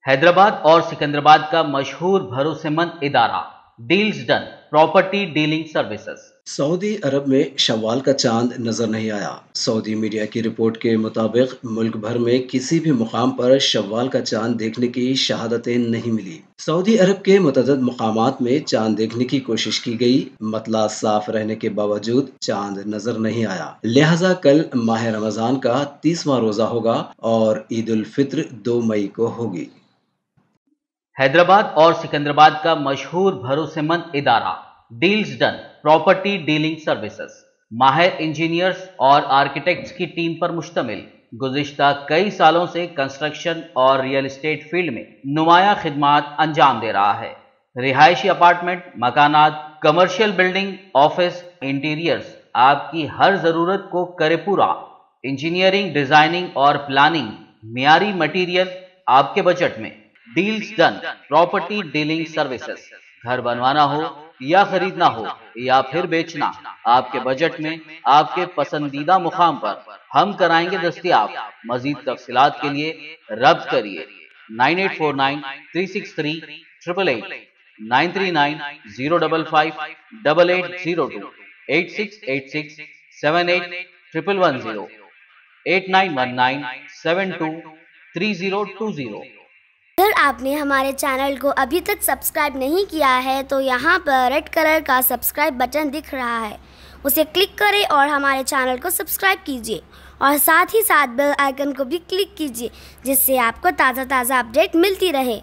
हैदराबाद और सिकंदराबाद का मशहूर भरोसेमंद इदारा deals done property dealing services. सऊदी अरब में शव्वाल का चांद नजर नहीं आया। सऊदी मीडिया की रिपोर्ट के मुताबिक मुल्क भर में किसी भी मुकाम पर शव्वाल का चांद देखने की शहादतें नहीं मिली। सऊदी अरब के मुतअद्दिद मुकामात में चांद देखने की कोशिश की गई, मतला साफ रहने के बावजूद चांद नजर नहीं आया। लिहाजा कल माह रमजान का 30वां रोजा होगा और ईद उल फित्र 2 मई को होगी। हैदराबाद और सिकंदराबाद का मशहूर भरोसेमंद इदारा deals done property dealing services माहिर इंजीनियर्स और आर्किटेक्ट्स की टीम पर मुश्तमिल गुज़िश्ता कई सालों से कंस्ट्रक्शन और रियल एस्टेट फील्ड में नुमाया खिदमात अंजाम दे रहा है। रिहायशी अपार्टमेंट, मकानात, कमर्शियल बिल्डिंग, ऑफिस, इंटीरियर्स, आपकी हर जरूरत को करे पूरा। इंजीनियरिंग, डिजाइनिंग और प्लानिंग, मियारी मटीरियल आपके बजट में। Deals done property dealing services. घर बनवाना हो या खरीदना हो या फिर बेचना, आपके बजट में आपके पसंदीदा मुकाम पर हम कराएंगे दस्तयाब। मजीद तफसीलात के लिए रब्त करिए 9849363888, 9390558802, 8686781110, 8919723020। अगर आपने हमारे चैनल को अभी तक सब्सक्राइब नहीं किया है तो यहाँ पर रेड कलर का सब्सक्राइब बटन दिख रहा है, उसे क्लिक करें और हमारे चैनल को सब्सक्राइब कीजिए और साथ ही साथ बेल आइकन को भी क्लिक कीजिए, जिससे आपको ताज़ा अपडेट मिलती रहे।